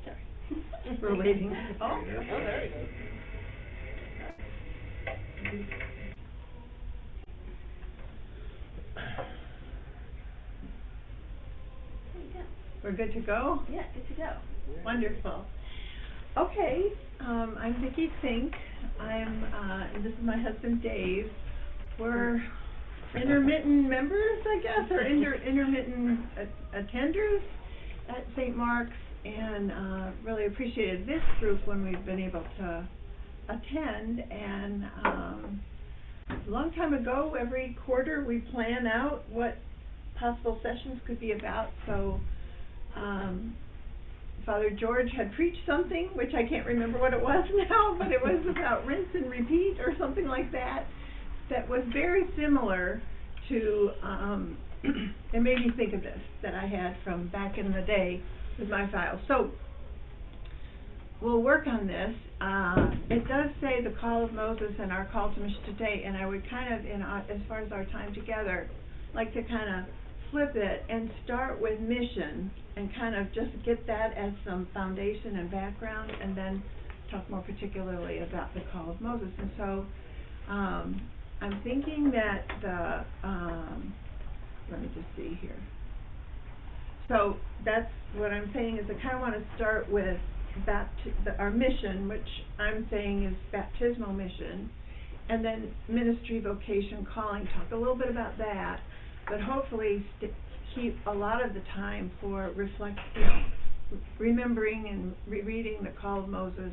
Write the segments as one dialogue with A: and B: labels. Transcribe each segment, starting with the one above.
A: Sorry. We're waiting. Oh, there it is. We're good to go?
B: Yeah, good to go.
A: Wonderful. Okay, I'm Vicki Fink. And this is my husband Dave. We're intermittent members, I guess, or intermittent attenders at St. Mark's, and really appreciated this group when we've been able to attend. And a long time ago, every quarter we plan out what possible sessions could be about. So Father George had preached something, which I can't remember what it was now, but it was about rinse and repeat or something like that, that was very similar to, it made me think of this, that I had from back in the day with my files. So we'll work on this. It does say the call of Moses and our call to mission today, and I would kind of, as far as our time together, like to kind of flip it and start with mission and kind of just get that as some foundation and background, and then talk more particularly about the call of Moses. And so I'm thinking that let me just see here. So that's what I'm saying, is I kind of want to start with our mission, which I'm saying is baptismal mission, and then ministry, vocation, calling, talk a little bit about that, but hopefully keep a lot of the time for remembering and rereading the call of Moses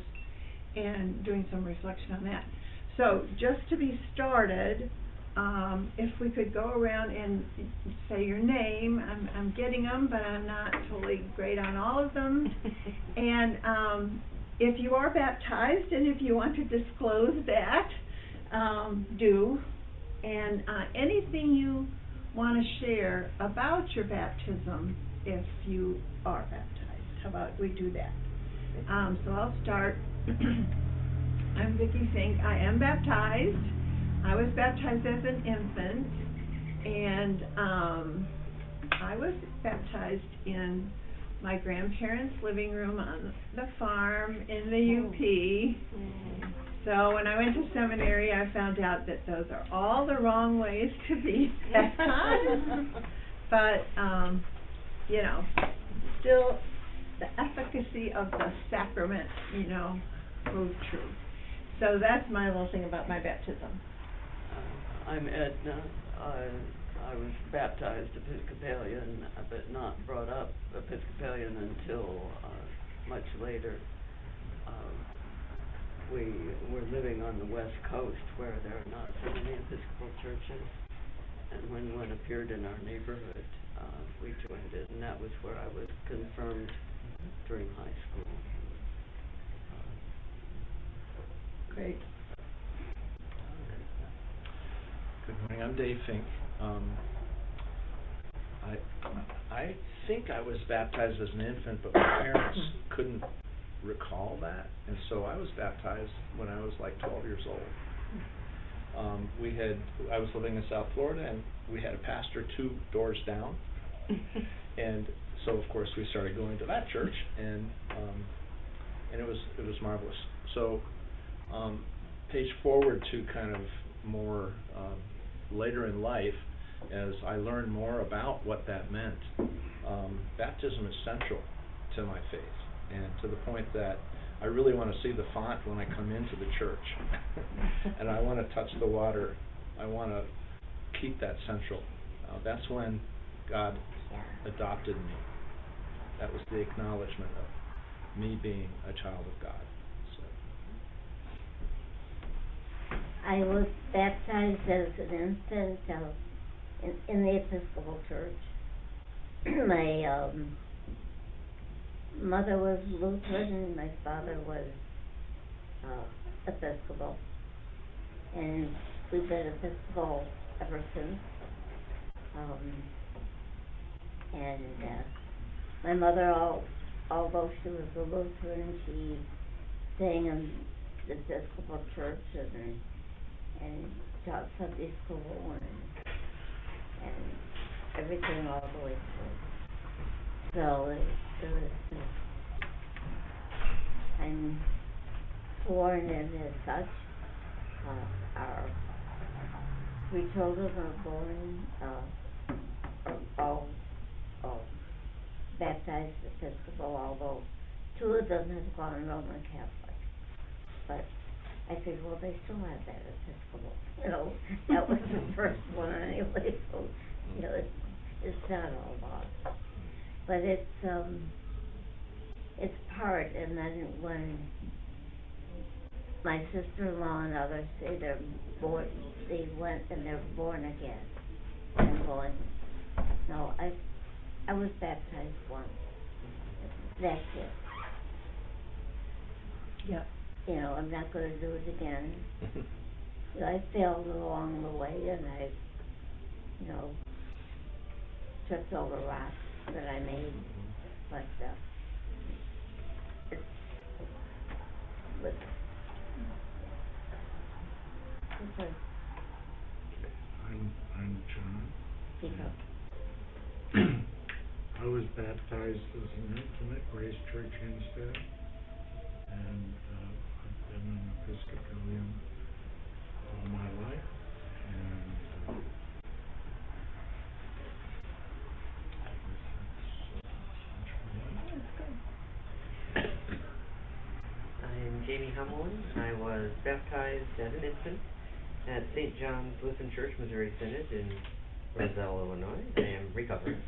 A: and doing some reflection on that. So just to be started, if we could go around and say your name. I'm getting them, but I'm not totally great on all of them. And if you are baptized, and if you want to disclose that, do. And anything you want to share about your baptism if you are baptized. How about we do that? So I'll start. I'm Vicki Fink. I am baptized. I was baptized as an infant, and I was baptized in my grandparents' living room on the farm in the UP. So when I went to seminary, I found out that those are all the wrong ways to be baptized. But, still the efficacy of the sacrament, proved true. So that's my little thing about my baptism.
C: I'm Edna. I was baptized Episcopalian, but not brought up Episcopalian until much later. We were living on the West Coast where there are not so many Episcopal churches, and when one appeared in our neighborhood, we joined it, and that was where I was confirmed during high school.
A: Great.
D: Good morning, I'm Dave Fink. I think I was baptized as an infant, but my parents couldn't recall that, and so I was baptized when I was like 12 years old. I was living in South Florida, and we had a pastor 2 doors down, and so of course we started going to that church, and it was marvelous. So page forward to kind of more later in life, as I learned more about what that meant. Baptism is central to my faith, and to the point that I really want to see the font when I come into the church. And I want to touch the water. I want to keep that central. That's when God adopted me. That was the acknowledgement of me being a child of God. So.
E: I was baptized as an infant in the Episcopal Church. My mother was Lutheran, my father was Episcopal, and we've been Episcopal ever since. And my mother, although she was a Lutheran, she sang in the Episcopal church and taught Sunday school and everything all the way through. So it was, I'm sworn in as such. Our three children are born, are all baptized Episcopal, although two of them have gone Roman Catholic. But I figured, well, they still have that Episcopal, that was the first one anyway, so, it's not all lost. But it's part, and then when my sister-in-law and others say they're born, they went and they're born again, I'm going, no, I was baptized once, that's it.
A: Yeah.
E: I'm not gonna do it again. I failed along the way, and I, tripped over rocks that I made, but, it's okay.
B: I'm John.
E: Speak up.
B: I was baptized as an infant at Grace Church Hempstead, and I've been an Episcopalian all my life, and I guess that's much for that.
F: I'm Jamie Hummelin. I was baptized as an infant at St. John's Lutheran Church, Missouri Synod in Roselle, Illinois. I am recovering.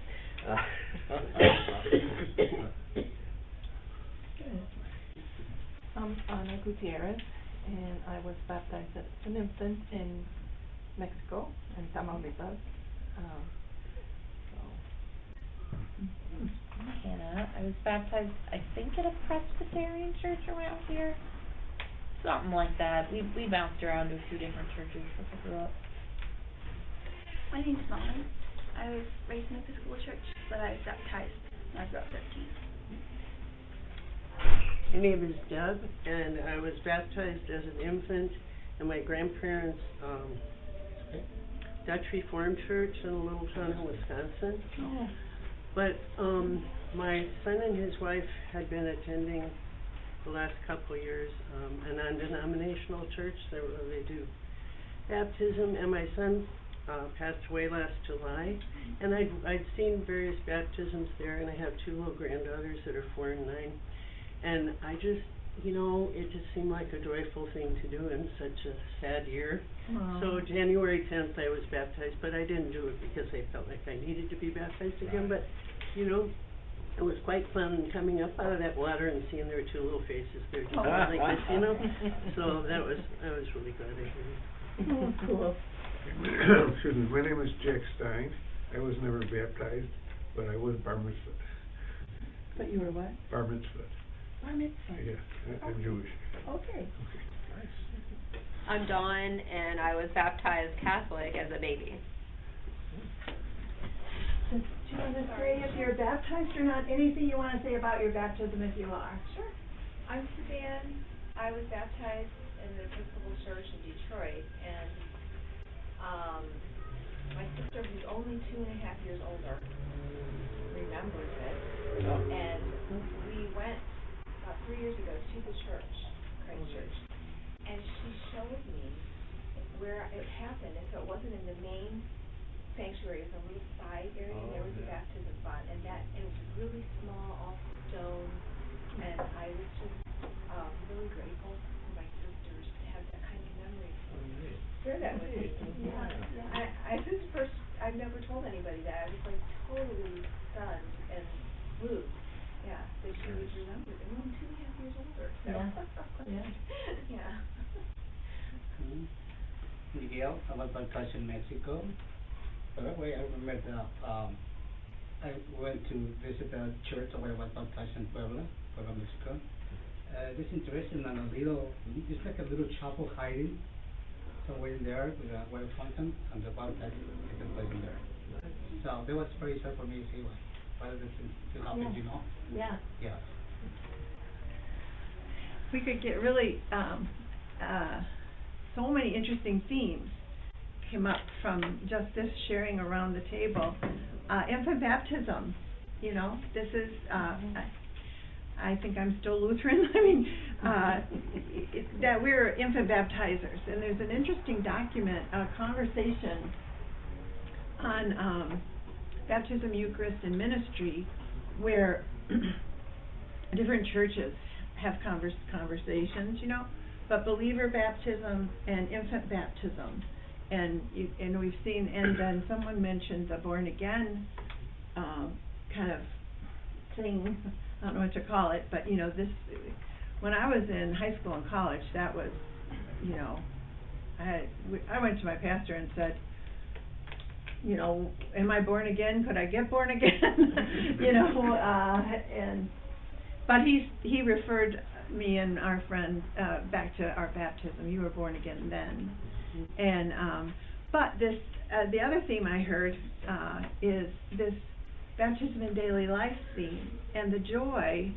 G: I'm Ana Gutierrez, and I was baptized as an infant in Mexico, in Tamaulipas.
H: Anna, I was baptized, I think, at a Presbyterian church around here. Something like that. We bounced around to a few different churches as I grew up.
I: My name's Molly. I was raised in an Episcopal church, but I was baptized when I was about 13.
J: My name is Deb, and I was baptized as an infant in my grandparents' Dutch Reformed Church in a little town in Wisconsin.
A: Oh.
J: But my son and his wife had been attending the last couple of years a non-denominational church where they do baptism, and my son passed away last July, and I'd seen various baptisms there, and I have two little granddaughters that are 4 and 9, and I just, it just seemed like a joyful thing to do in such a sad year.
A: Wow.
J: So January 10th I was baptized, but I didn't do it because I felt like I needed to be baptized again, but, it was quite fun coming up out of that water and seeing their two little faces there just like this, so I was really glad I did it.
A: Oh, cool.
B: Excuse me, my name is Jack Stein. I was never baptized, but I was bar mitzvah.
A: But you were what?
B: Bar mitzvah.
A: Bar mitzvah.
B: Yeah, I'm Jewish.
A: Okay.
K: I'm Dawn, and I was baptized Catholic as a baby.
A: Do you want to say if you're baptized or not, anything you want to say about your baptism if you are?
L: Sure. I'm Suzanne. I was baptized in the Episcopal Church in Detroit, and my sister, who's only 2.5 years older, remembers it. And we went about 3 years ago to the church, Christ Church, and she showed me where it happened. And so it wasn't in the main sanctuary, it was a little side area, and there was a baptism spot, and it was really small, all stone, and I was just really grateful for my sisters to have that kind of memory. Share that with me. Yeah. I've never told anybody that. I was like totally stunned and moved. Yeah, that she would remember. And I'm 2.5 years older. So.
A: Yeah.
L: Yeah.
M: Miguel, I was baptized in Mexico. But that way I remember I went to visit a church where I was baptized in Puebla, Mexico. This is interesting, and it's like a little chapel hiding somewhere in there with a water fountain, and the baptism taking place in there. So that was very sad for me to see what this thing happened,
A: Yeah.
M: Yeah.
A: We could get really so many interesting themes came up from just this sharing around the table. Infant baptism, you know, this is, I think I'm still Lutheran, I mean, that we're infant baptizers, and there's an interesting document, a conversation on baptism, Eucharist, and ministry, where different churches have conversations, you know, but believer baptism and infant baptism, and we've seen, and then someone mentioned the born again kind of thing. I don't know what to call it, but you know, this, when I was in high school and college, that was, you know, I went to my pastor and said, you know, am I born again? Could I get born again? You know, but he referred me and our friend back to our baptism. You were born again then. And but this the other theme I heard is this baptism in daily life theme, and the joy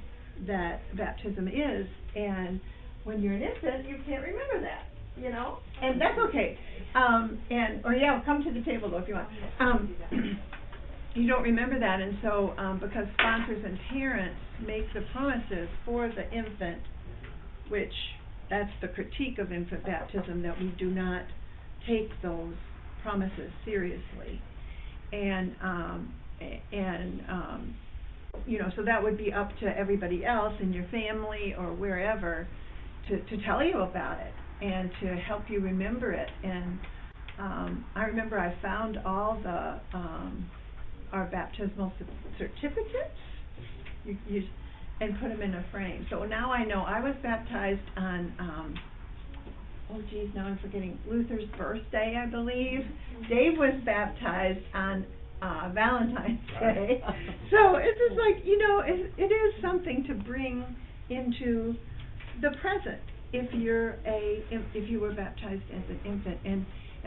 A: that baptism is. And when you're an infant, you can't remember that, you know, and that's okay. Come to the table though if you want. You don't remember that, and so because sponsors and parents make the promises for the infant, which that's the critique of infant baptism, that we do not take those promises seriously, and you know, so that would be up to everybody else in your family or wherever to tell you about it and to help you remember it. And I remember I found all the our baptismal certificates and put them in a frame. So now I know I was baptized on now I'm forgetting, Luther's birthday, I believe. Dave was baptized on Valentine's Day. So it's just like, you know, it is something to bring into the present if you were baptized as an infant, and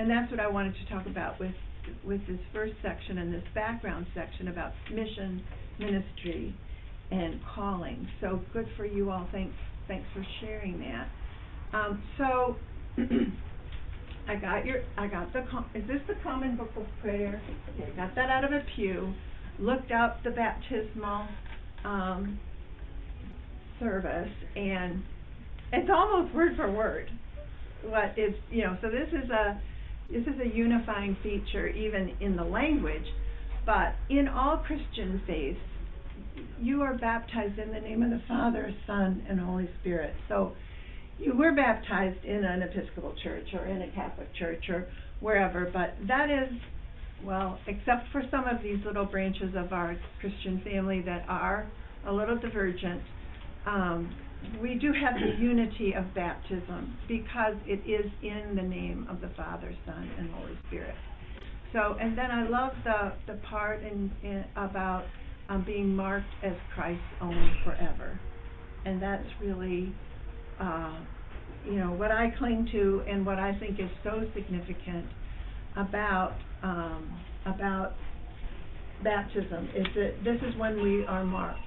A: that's what I wanted to talk about with this first section and this background section about mission, ministry, and calling. So good for you all. Thanks for sharing that. So I got is this the Common Book of Prayer? Okay, got that out of a pew, looked up the baptismal service, and it's almost word for word what is, you know, so this is a unifying feature even in the language, but in all Christian faiths you are baptized in the name of the Father, Son, and Holy Spirit. So you were baptized in an Episcopal church or in a Catholic church or wherever, but that is, well, except for some of these little branches of our Christian family that are a little divergent, we do have the unity of baptism because it is in the name of the Father, Son, and Holy Spirit. So, and then I love the part about being marked as Christ's own forever, and that's really you know, what I cling to and what I think is so significant about baptism is that this is when we are marked,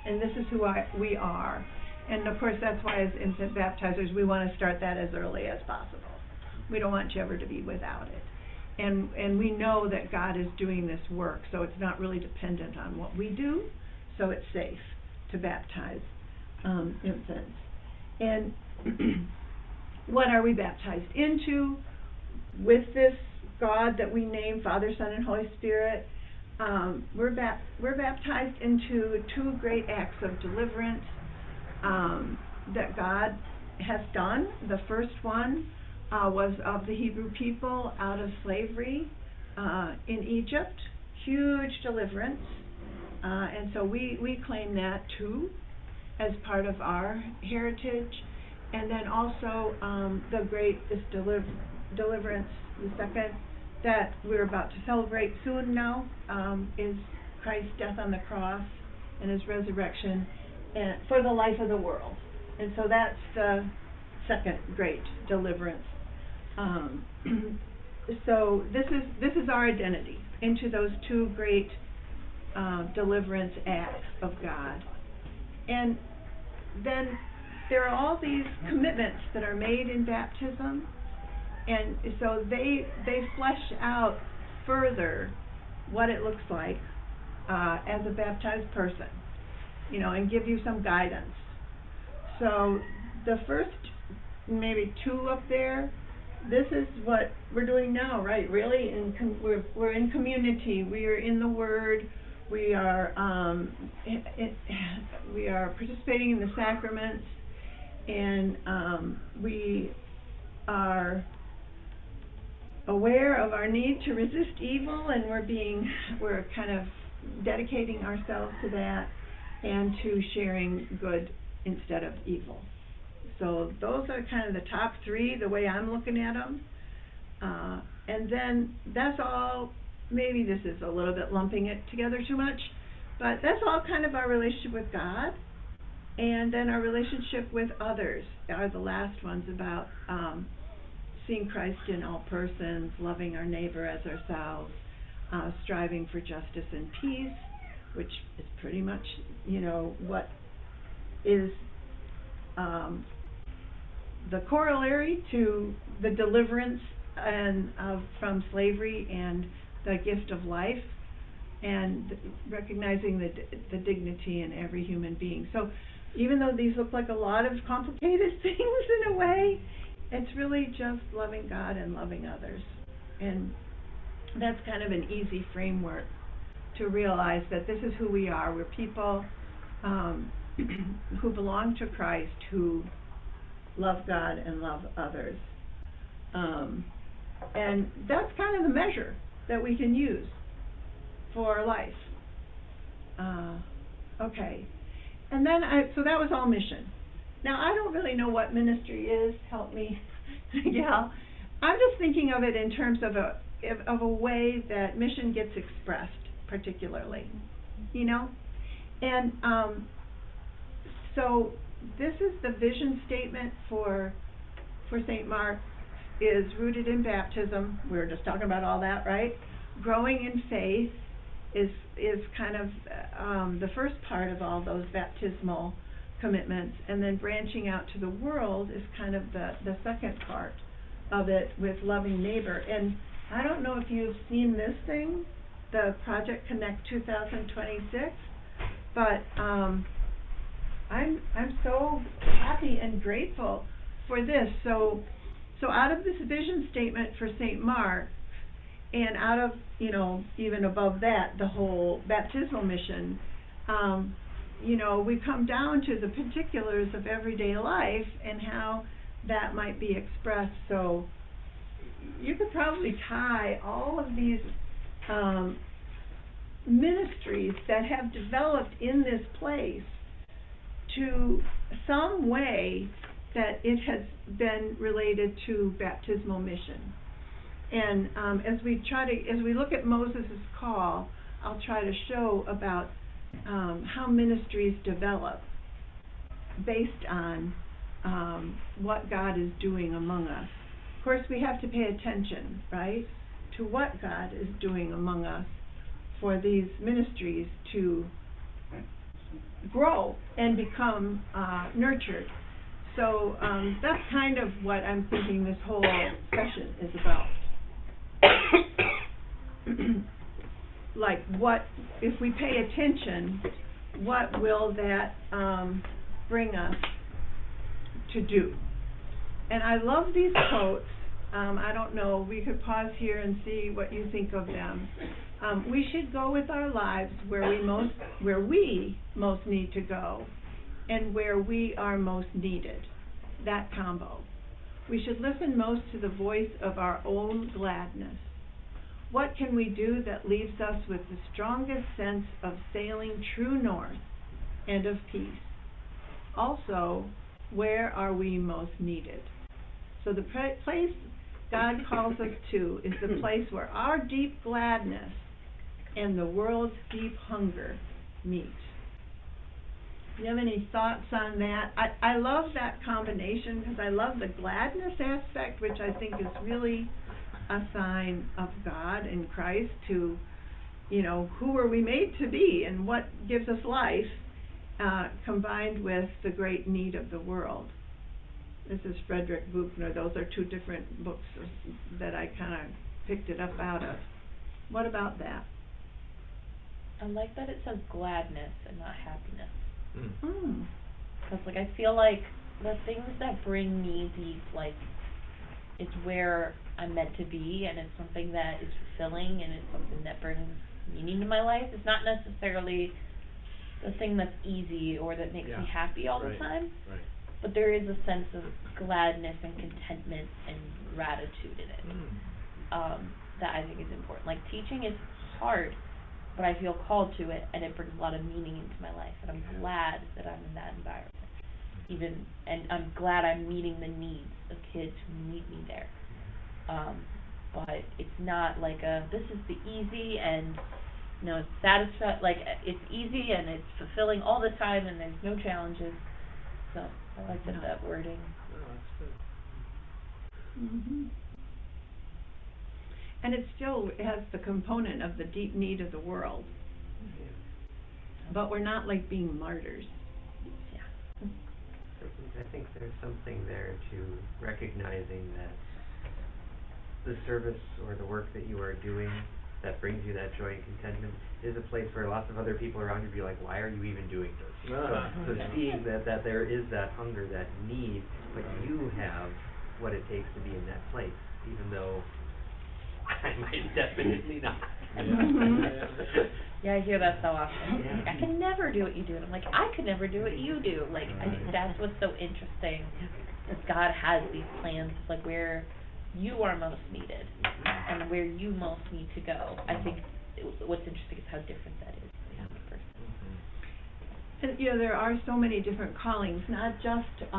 A: and this is who we are. And of course that's why as infant baptizers we want to start that as early as possible. We don't want you ever to be without it. And we know that God is doing this work, so it's not really dependent on what we do, so it's safe to baptize infants. And what are we baptized into? With this God that we name Father, Son, and Holy Spirit, we're baptized into two great acts of deliverance that God has done. The first one was of the Hebrew people out of slavery in Egypt. Huge deliverance. And so we claim that too as part of our heritage. And then also the greatest deliverance, the second that we're about to celebrate soon now, is Christ's death on the cross and his resurrection for the life of the world. And so that's the second great deliverance. So this is our identity into those two great deliverance acts of God. And then there are all these commitments that are made in baptism, And so they flesh out further what it looks like as a baptized person, you know, and give you some guidance. So the first maybe two up there, this is what we're doing now, right? Really, we're in community. We are in the Word. We are we are participating in the sacraments, and we are aware of our need to resist evil, and we're kind of dedicating ourselves to that and to sharing good instead of evil. So those are kind of the top three, the way I'm looking at them. And then that's all, maybe this is a little bit lumping it together too much, but that's all kind of our relationship with God. And then our relationship with others are the last ones, about seeing Christ in all persons, loving our neighbor as ourselves, striving for justice and peace, which is pretty much, you know, what is the corollary to the deliverance and from slavery and the gift of life, and recognizing the dignity in every human being. So even though these look like a lot of complicated things in a way, it's really just loving God and loving others. And that's kind of an easy framework to realize that this is who we are. We're people who belong to Christ, who love God and love others. And that's kind of the measure that we can use for our life. Okay. And then, so that was all mission. Now, I don't really know what ministry is. Help me, Gal. I'm just thinking of it in terms of a way that mission gets expressed, particularly, you know? And so this is the vision statement for St. Mark, is rooted in baptism. We were just talking about all that, right? Growing in faith is kind of the first part of all those baptismal commitments, and then branching out to the world is kind of the second part of it, with loving neighbor. And I don't know if you've seen this thing, the Project Connect 2026, but I'm so happy and grateful for this. So out of this vision statement for St. Mark, and out of, you know, even above that, the whole baptismal mission, you know, we come down to the particulars of everyday life and how that might be expressed. So you could probably tie all of these ministries that have developed in this place to some way that it has been related to baptismal mission. And as we look at Moses' call, I'll try to show about how ministries develop based on what God is doing among us. Of course, we have to pay attention, right, to what God is doing among us for these ministries to grow and become nurtured. So that's kind of what I'm thinking this whole session is about. Like, what, if we pay attention, what will that bring us to do? And I love these quotes. I don't know, we could pause here and see what you think of them. We should go with our lives where we most need to go, and where we are most needed. That combo. We should listen most to the voice of our own gladness. What can we do that leaves us with the strongest sense of sailing true north and of peace? Also, where are we most needed? So the place God calls us to is the place where our deep gladness and the world's deep hunger meet. Do you have any thoughts on that? I love that combination, because I love the gladness aspect, which I think is really a sign of God and Christ, to, you know, who are we made to be and what gives us life, combined with the great need of the world. This is Frederick Buchner. Those are two different books that I kind of picked it up out of. What about that?
H: I like that it says gladness and not happiness.
A: Mm.
H: Because, like, I feel like the things that bring me deep, like, it's where I'm meant to be, and it's something that is fulfilling, and it's something that brings meaning to my life. It's not necessarily the thing that's easy or that makes me happy all the time.
D: Right.
H: But there is a sense of gladness and contentment and gratitude in it. That I think is important. Like, teaching is hard, but I feel called to it, and it brings a lot of meaning into my life, and I'm glad that I'm in that environment. And I'm glad I'm meeting the needs of kids who need me there. But it's not like this is the easy and, you know, it's like, it's easy and it's fulfilling all the time and there's no challenges. So, I like that wording.
D: No, that's good.
A: Mhm. And it still has the component of the deep need of the world. But we're not like being martyrs.
H: Yeah.
F: I think there's something there to recognizing that the service or the work that you are doing that brings you that joy and contentment is a place where lots of other people around you be like, why are you even doing this? So seeing that there is that hunger, that need, but you have what it takes to be in that place, even though I might definitely not.
H: Yeah, I hear that so often. Like, I can never do what you do. And I'm like, I could never do what you do. Like, I think that's what's so interesting, is God has these plans, like, where you are most needed and where you most need to go. I think what's interesting is how different that is for every person.
A: And, you know, there are so many different callings, not just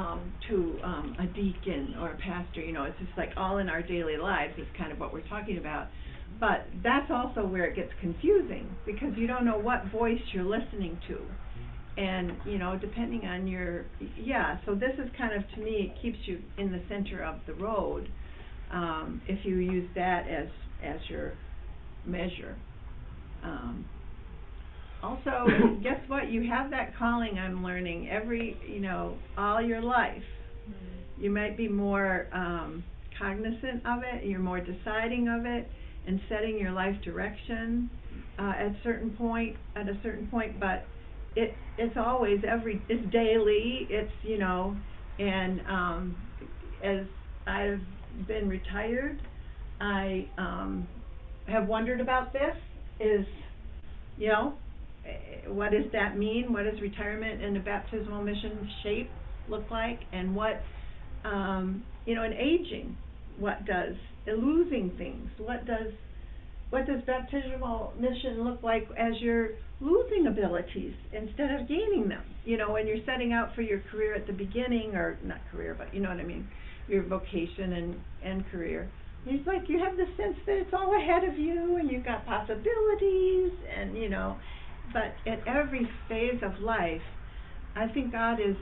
A: to a deacon or a pastor. You know, it's just like all in our daily lives is kind of what we're talking about. But that's also where it gets confusing, because you don't know what voice you're listening to. And, you know, depending on your, so this is kind of, to me, it keeps you in the center of the road, if you use that as your measure. Also, guess what? You have that calling, I'm learning, all your life. You might be more cognizant of it, you're more deciding of it, and setting your life direction at a certain point, but it's always it's daily, and as I've been retired, I have wondered about this, what does that mean? What does retirement in a baptismal mission shape look like? And what, in aging, what does losing things? What does baptismal mission look like as you're losing abilities instead of gaining them? When you're setting out for your career at the beginning, or not career, but you know what I mean, your vocation and career. It's like you have the sense that it's all ahead of you and you've got possibilities and, but at every phase of life, I think God is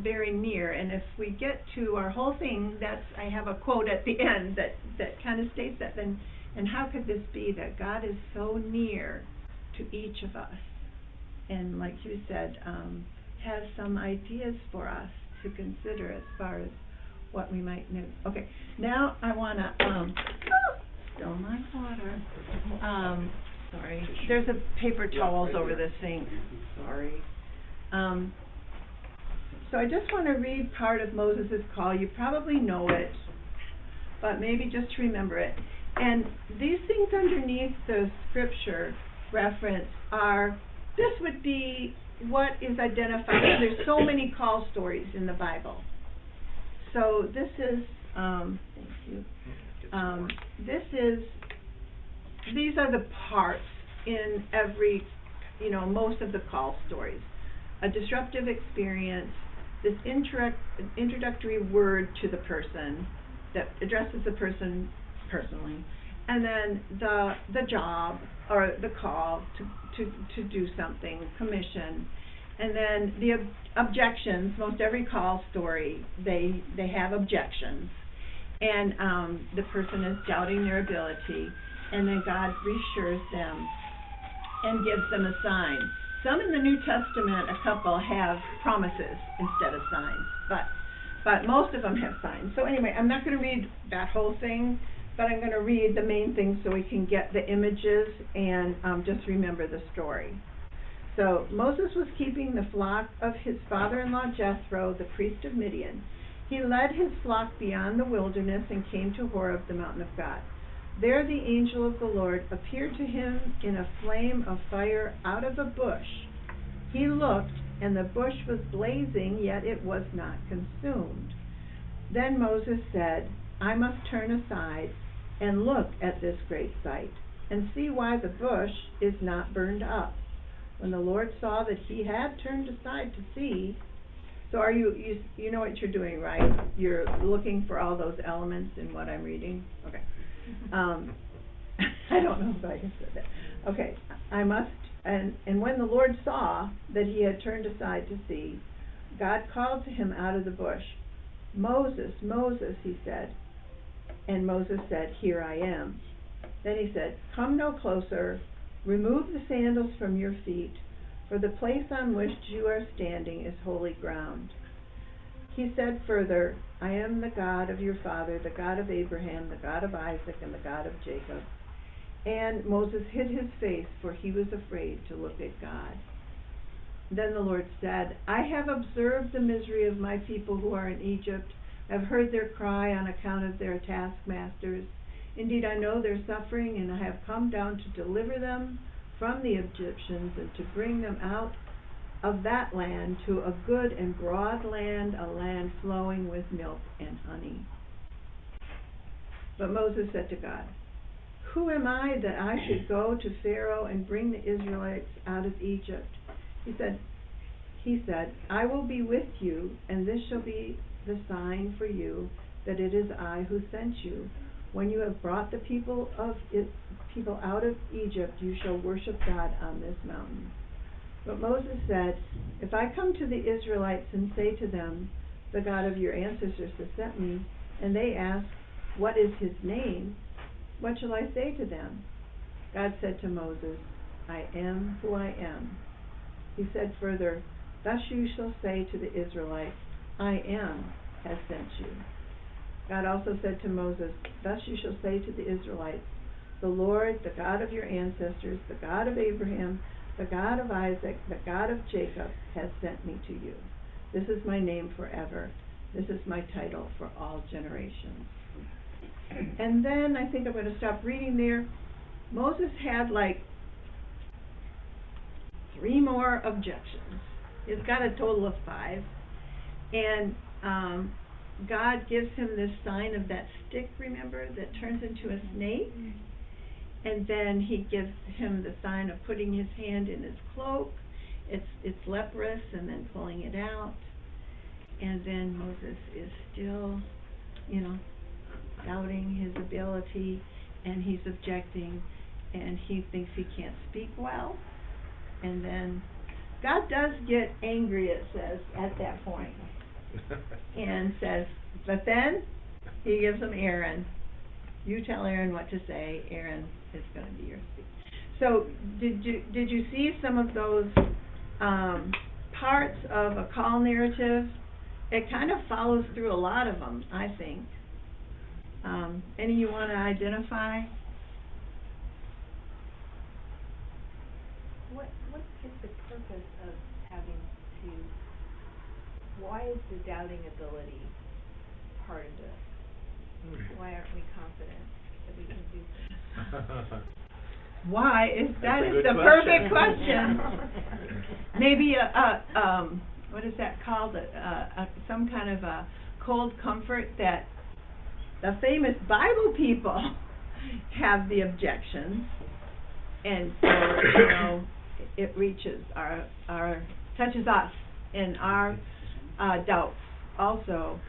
A: very near. And if we get to our whole thing, I have a quote at the end that kind of states that, then, and how could this be that God is so near to each of us? And like you said, has some ideas for us to consider as far as what we might know. Okay, now I want to, spill my water. Sorry, there's a paper towels over the sink. Sorry. So I just want to read part of Moses' call. You probably know it, but maybe just remember it. And these things underneath the scripture reference this would be what is identified. There's so many call stories in the Bible. So this is, thank you. These are the parts in every, most of the call stories. A disruptive experience, this introductory word to the person that addresses the person personally, and then the job or the call to do something, commission, and then the objections. Most every call story, they have objections, and the person is doubting their ability, and then God reassures them and gives them a sign. Some in the New Testament, a couple have promises instead of signs, but but most of them have signs. So anyway, I'm not gonna read that whole thing, but I'm gonna read the main things so we can get the images and, just remember the story. So, Moses was keeping the flock of his father-in-law Jethro, the priest of Midian. He led his flock beyond the wilderness and came to Horeb, the mountain of God. There the angel of the Lord appeared to him in a flame of fire out of a bush. He looked, and the bush was blazing, yet it was not consumed. Then Moses said, I must turn aside and look at this great sight, and see why the bush is not burned up. When the Lord saw that he had turned aside to see, so are you know what you're doing, right? You're looking for all those elements in what I'm reading? Okay. I don't know if I can say that. Okay, and when the Lord saw that he had turned aside to see, God called to him out of the bush, Moses, Moses, he said. And Moses said, Here I am. Then he said, Come no closer, remove the sandals from your feet, for the place on which you are standing is holy ground. He said further, I am the God of your father, the God of Abraham, the God of Isaac, and the God of Jacob. And Moses hid his face, for he was afraid to look at God. Then the Lord said, I have observed the misery of my people who are in Egypt. I have heard their cry on account of their taskmasters. Indeed, I know their suffering, and I have come down to deliver them from the Egyptians and to bring them out of that land to a good and broad land, a land flowing with milk and honey. But Moses said to God, Who am I that I should go to Pharaoh and bring the Israelites out of Egypt? He said, I will be with you, and this shall be the sign for you that it is I who sent you. When you have brought the people out of Egypt, you shall worship God on this mountain. But Moses said, If I come to the Israelites and say to them, The God of your ancestors has sent me, and they ask, What is his name? What shall I say to them? God said to Moses, I am who I am. He said further, Thus you shall say to the Israelites, I am has sent you. God also said to Moses, Thus you shall say to the Israelites, The Lord, the God of your ancestors, the God of Abraham, the God of Isaac, the God of Jacob, has sent me to you. This is my name forever. This is my title for all generations. And then I think I'm going to stop reading there. Moses had like 3 more objections. He's got a total of 5. And God gives him this sign of that stick, remember, that turns into a snake. And then he gives him the sign of putting his hand in his cloak. It's leprous, and then pulling it out. And then Moses is still, doubting his ability, and he's objecting, and he thinks he can't speak well. And then God does get angry, it says, at that point, and says, but then he gives him Aaron. You tell Aaron what to say. Aaron is going to be your speaker. So did you see some of those parts of a call narrative? It kind of follows through a lot of them, I think. Any you want to identify?
L: What is the purpose of having to? Why is the doubting ability part of this? Why aren't we confident that we can do things?
A: Why is that
D: That's a
A: is
D: good
A: the perfect question. Maybe what is that called? Some kind of a cold comfort that the famous Bible people have the objections, and so it reaches our touches us in our doubts also.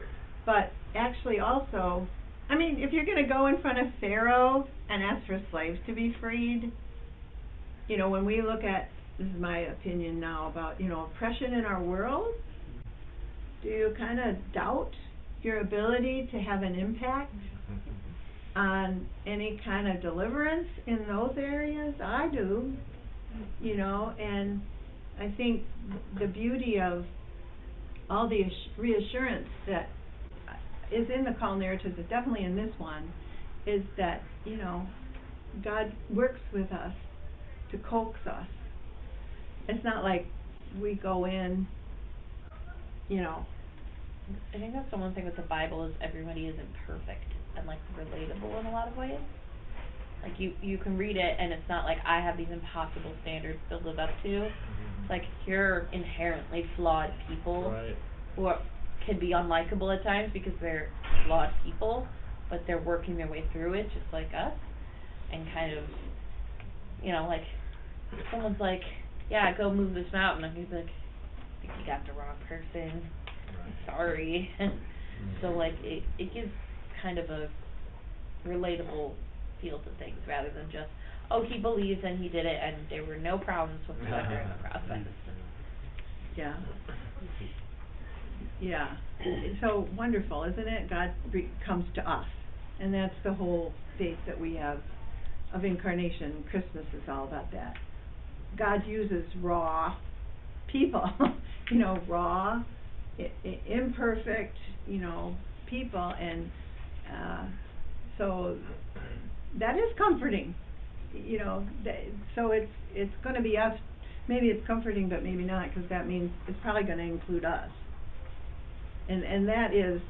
A: But actually also, I mean, if you're going to go in front of Pharaoh and ask for slaves to be freed, when we look at, this is my opinion now about, oppression in our world, do you kind of doubt your ability to have an impact on any kind of deliverance in those areas? I do, and I think the beauty of all the reassurance that is in the call narratives, it's definitely in this one, is that, you know, God works with us to coax us. It's not like we go in, you know.
H: I think that's the one thing with the Bible is everybody isn't perfect and like relatable in a lot of ways. Like you can read it and it's not like I have these impossible standards to live up to. It's like here are inherently flawed people who can be unlikable at times because they're flawed people, but they're working their way through it just like us. And kind of, you know, like someone's like, yeah, go move this mountain, and he's like, I think you got the wrong person. Sorry. So like it gives kind of a relatable feel to things rather than just, oh, he believes and he did it and there were no problems whatsoever in the process.
A: Yeah. Yeah. It's so wonderful, isn't it? God comes to us. And that's the whole faith that we have of incarnation. Christmas is all about that. God uses raw people, you know, raw, imperfect, you know, people, and so that is comforting, you know. So it's going to be us. Maybe it's comforting, but maybe not, because that means it's probably going to include us. And that is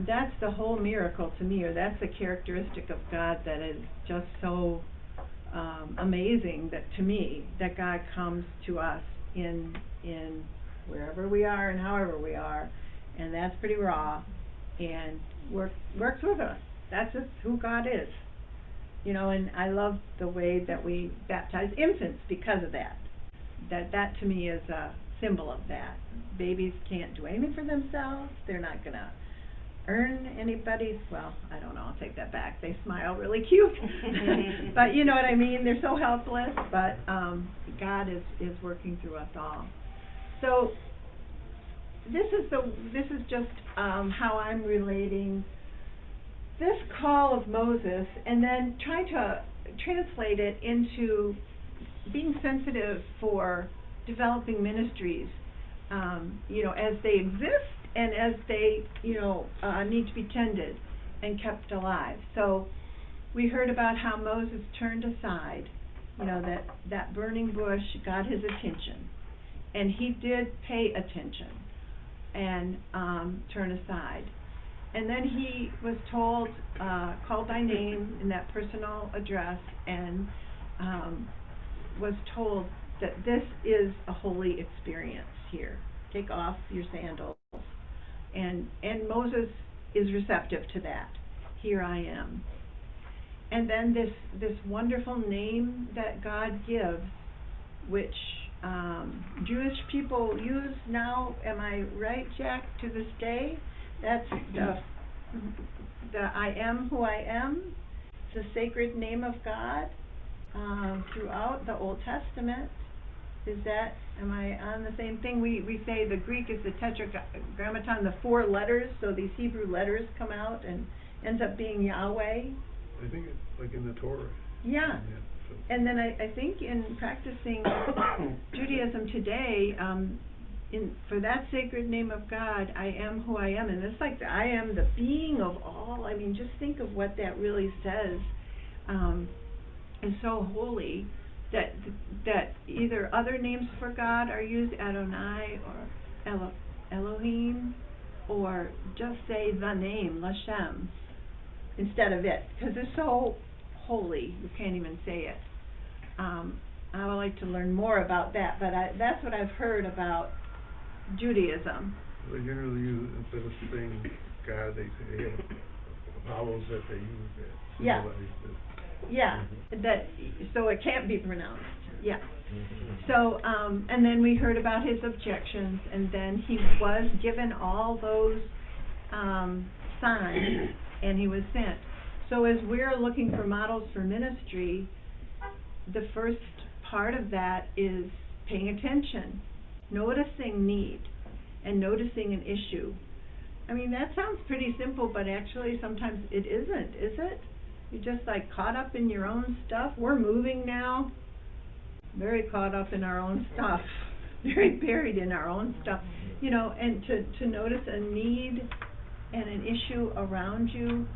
A: that's the whole miracle to me, or that's the characteristic of God that is just so amazing, that to me, that God comes to us in wherever we are and however we are, and that's pretty raw, and works with us. That's just who God is, you know. And I love the way that we baptize infants because of that. That to me is a symbol of that. Babies can't do anything for themselves. They're not gonna earn anybody's, well, I don't know, I'll take that back. They smile really cute. But you know what I mean? They're so helpless, but God is working through us all. So this is just how I'm relating this call of Moses, and then try to translate it into being sensitive for developing ministries, you know, as they exist and as they, you know, need to be tended and kept alive. So we heard about how Moses turned aside, you know, that burning bush got his attention, and he did pay attention and turn aside. And then he was told, called by name in that personal address, and was told that this is a holy experience here. Take off your sandals. And Moses is receptive to that. Here I am. And then this wonderful name that God gives, which Jewish people use now, am I right, Jack, to this day? That's the I am who I am. It's a sacred name of God throughout the Old Testament. Am I on the same thing? We say the Greek is the tetragrammaton, the 4 letters, so these Hebrew letters come out and ends up being Yahweh.
B: I think it's like in the Torah.
A: Yeah. And then I think in practicing Judaism today, for that sacred name of God, I am who I am, and it's like I am the being of all. I mean, just think of what that really says. Is so holy that either other names for God are used, Adonai or Elohim, or just say the name, Lashem, instead of it, because it's so holy, you can't even say it. I would like to learn more about that, but that's what I've heard about Judaism.
B: They generally use, instead of saying God, they have vowels that they use that.
A: Yeah. Yeah, so it can't be pronounced. Yeah. So, and then we heard about his objections, and then he was given all those signs, and he was sent. So as we're looking for models for ministry, the first part of that is paying attention, noticing need, and noticing an issue. I mean, that sounds pretty simple, but actually sometimes it isn't, is it? You're just like caught up in your own stuff. We're moving now, very caught up in our own stuff, very buried in our own stuff, you know, and to notice a need and an issue around you,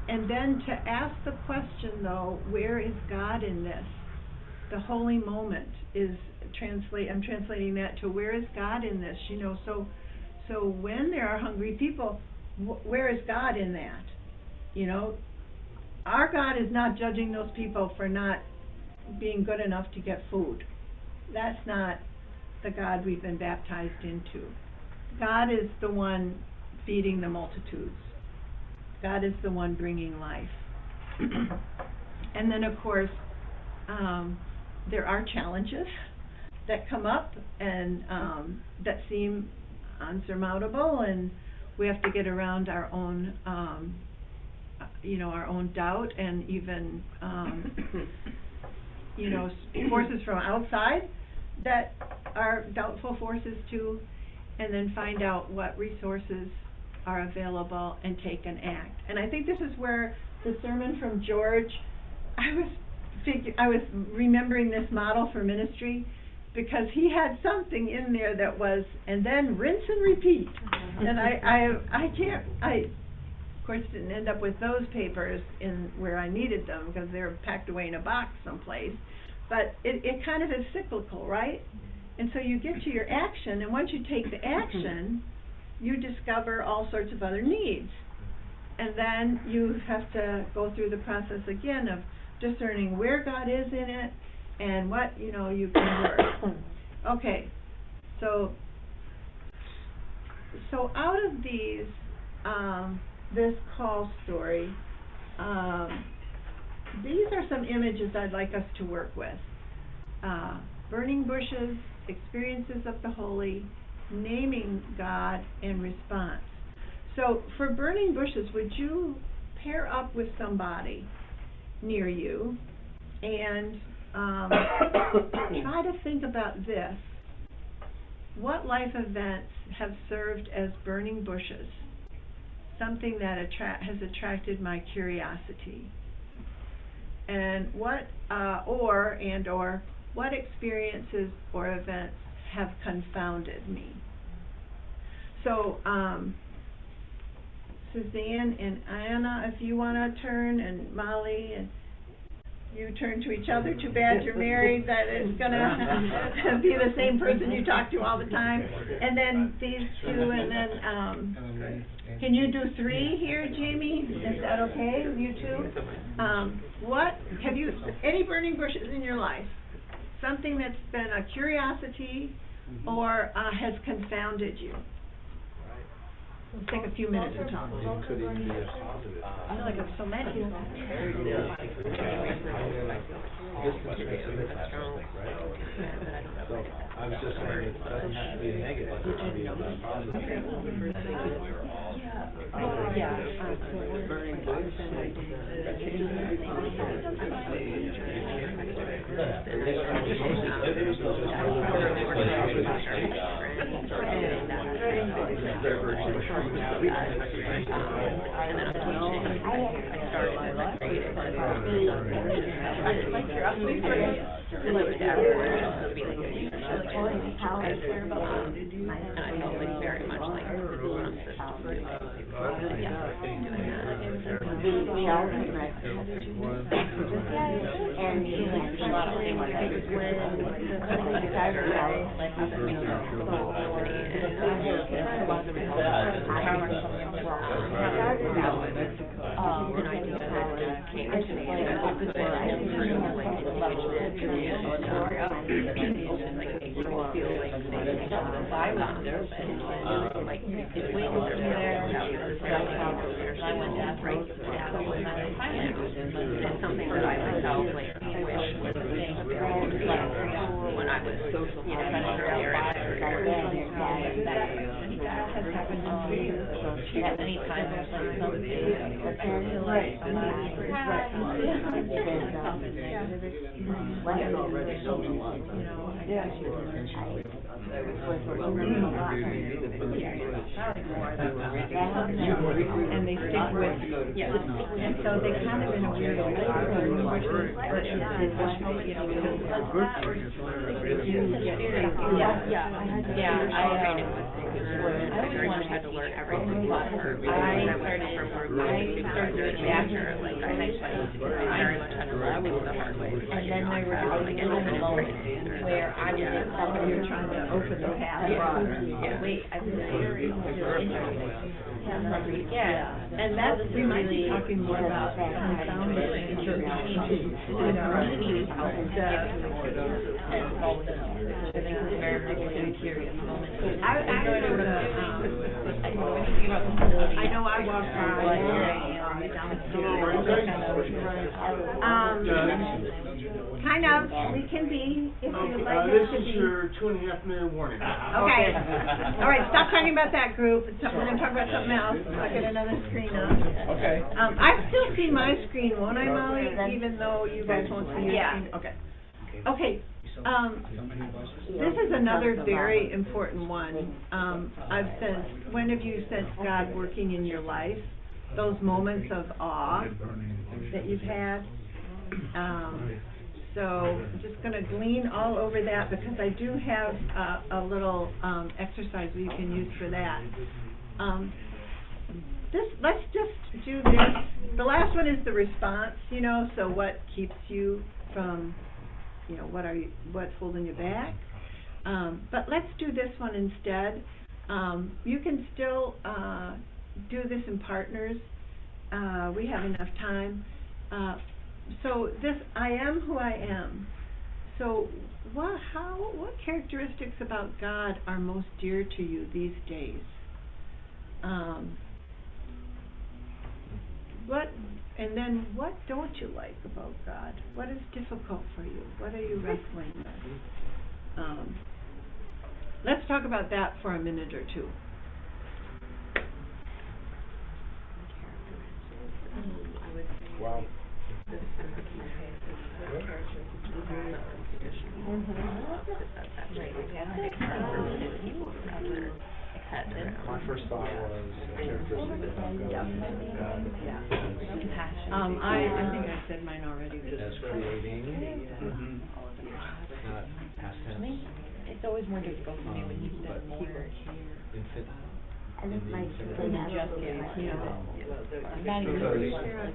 A: and then to ask the question though, where is God in this? The holy moment is I'm translating that to where is God in this, you know, so when there are hungry people, where is God in that? You know, our God is not judging those people for not being good enough to get food. That's not the God we've been baptized into. God is the one feeding the multitudes. God is the one bringing life. And then of course, there are challenges that come up and that seem unsurmountable, and we have to get around our own you know, our own doubt, and even you know, forces from outside that are doubtful forces too, and then find out what resources are available and take an act. And I think this is where the sermon from George, I was remembering this model for ministry, because he had something in there that was, and then rinse and repeat. And I of course didn't end up with those papers in where I needed them, because they're packed away in a box someplace. But it kind of is cyclical, right? And so you get to your action, and once you take the action, you discover all sorts of other needs. And then you have to go through the process again of discerning where God is in it, and what, you know, you can work. Okay, so out of these, this call story, these are some images I'd like us to work with. Burning bushes, experiences of the holy, naming God, and response. So for burning bushes, would you pair up with somebody near you and try to think about this. What life events have served as burning bushes? Something that has attracted my curiosity. And what what experiences or events have confounded me? So Suzanne and Anna, if you want to turn, and Molly, and you turn to each other. Too bad you're married. That is going to be the same person you talk to all the time. And then these two, and then can you do three here, Jamie? Is that okay with you two? What have you? Any burning bushes in your life? Something that's been a curiosity or has confounded you? Let's take a few minutes to talk.
D: It could even be a positive.
H: I feel like it's so many.
D: This must be a strong thing, right? So I was just saying, it doesn't have to be a negative, it can be a positive.
K: Something that I myself wish was when I was
H: at any time there's like something I feel like
A: and they stick with, and so they kind of in a weird way
B: very-
E: But is it one that you do?
B: Good thing is when they're available.
H: Yeah, I always wanted
K: had to learn everything
H: but
K: about her.
H: I
K: started from her group, we started doing after, like, I very much had to learn the hard way.
H: And then there were those little moments where I was in somebody
A: You're trying to open the hat.
H: wait, I was very interested. Yeah,
A: And that's, we might be talking more about confounding in church changes, you know,
H: and all of them. It was a very curious moment.
A: I go to, I know I walk by, kind of, we can be, if you'd like us
N: This
A: to
N: is
A: be.
N: your 2.5-minute warning.
A: Okay, all right, stop talking about that group, we're gonna talk about something else, I'll get another screen up.
D: Okay.
A: I still see my screen, won't I, Molly, even though you guys won't see your
I: Yeah.
A: screen? Okay. Okay, this is another very important one. I've sensed, when have you sensed God working in your life? Those moments of awe that you've had. So I'm just gonna glean all over that because I do have a little exercise that you can use for that. Let's just do this. The last one is the response, you know, so what keeps you from, you know, what's holding you back? But let's do this one instead. You can still do this in partners. We have enough time. So this, I am who I am. So what characteristics about God are most dear to you these days? And then what don't you like about God? What is difficult for you? What are you wrestling with? Let's talk about that for a minute or two.
D: Wow. My first thought was characteristics of God.
A: I think I said mine already.
D: As creating, not past tense.
H: It's always more difficult for me when you spend more.
E: I think my
H: Than just, you know,
E: Yeah.
H: not even
D: Because-
H: like